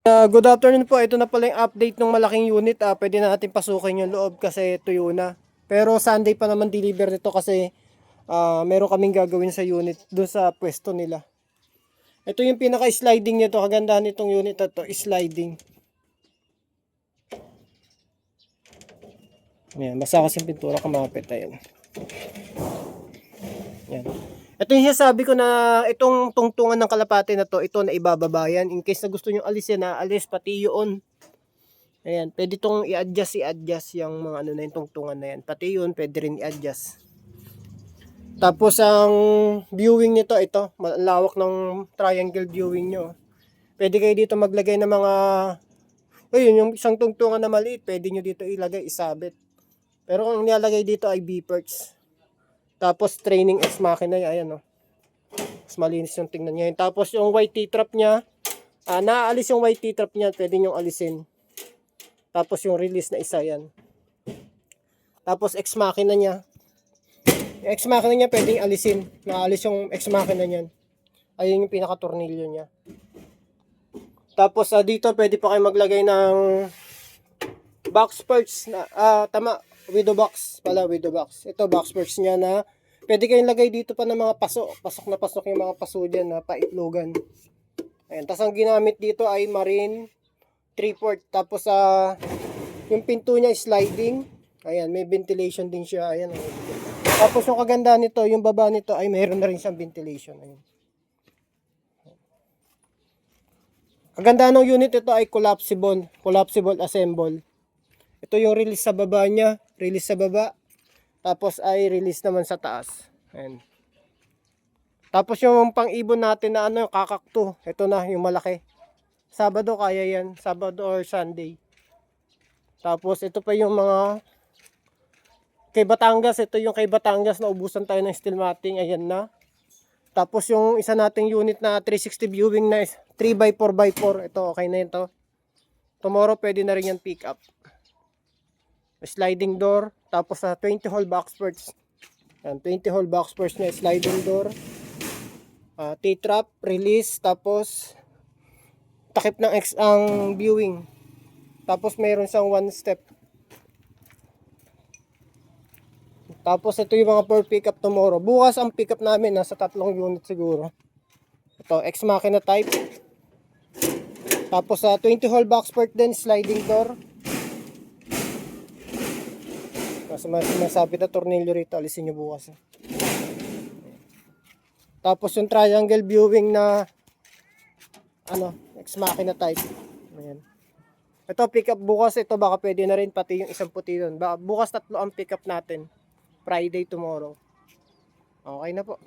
Good afternoon po. Ito na pala yung update ng malaking unit. Pwede na natin pasukin yung loob kasi tuyo na. Pero Sunday pa naman deliver nito kasi meron kaming gagawin sa unit doon sa pwesto nila. Ito yung pinaka-sliding nito. Kagandahan nitong unit na to, sliding. Ayan, basta kasi pintura kumapit. Ayan. Ayan. Ito yung sabi ko na itong tungtungan ng kalapate na to, ito na ibababa yan. In case na gusto nyo alisin na alis pati yun. Ayan, pwede itong i-adjust yung mga ano na yung tungtungan na yan. Pati yun, pwede rin i-adjust. Tapos ang viewing nito, ito, malawak ng triangle viewing nyo. Pwede kayo dito maglagay ng mga, ayun, yung isang tungtungan na maliit, pwede nyo dito ilagay, isabit. Pero ang nilalagay dito ay B-perks. Tapos training X makina niya, ayan o. Mas malinis yung tingnan niya. Tapos yung white T-trap niya, naaalis yung white T-trap niya, pwede nyo alisin. Tapos yung release na isa yan. Tapos X makina niya. Yung X makina niya pwedeng alisin. Naalis yung X makina niyan. Ayun yung pinaka-tornilyo niya. Tapos dito pwede pa kayo maglagay ng box parts na tama, window box pala, window box. Ito box parts niya na pwede kayong lagay dito pa ng mga pasok na pasok yung mga paso diyan na paitlogan. Ayan, tapos ang ginamit dito ay marine 3/4. Tapos yung pinto niya sliding. Ayan, may ventilation din siya. Ayan. Tapos yung kagandahan nito, yung baba nito ay mayroon na rin siyang ventilation. Ayan. Kagandahan ng unit ito ay collapsible assemble. Ito yung release sa baba niya, release sa baba. Tapos ay release naman sa taas. Ayan. Tapos yung pang-ibon natin na ano, kakakto. Ito na yung malaki. Sabado kaya yan, Sabado or Sunday. Tapos ito pa yung mga kay Batangas, ito yung kay Batangas na ubusan tayo ng steel matting, ayan na. Tapos yung isa nating unit na 360 viewing na 3x4x4, ito okay na ito. Tomorrow pwede na rin yan pick up. Sliding door, tapos 20 hole box parts. Yan, 20 hole box parts na sliding door. T-trap, release, tapos takip ng X ang viewing. Tapos mayroon siyang one step. Tapos ito yung mga for pick up tomorrow. Bukas ang pick up namin nasa 3 unit siguro. Ito X makina type. Tapos 20 hole box part din, sliding door. Kasi masabit na tornilyo rito, alisin nyo bukas. Tapos yung triangle viewing na ano, X makina type. Ayan. Ito pick up bukas, ito baka pwede na rin pati yung isang puti doon. Bukas 3 ang pick up natin. Friday tomorrow. Okay na po.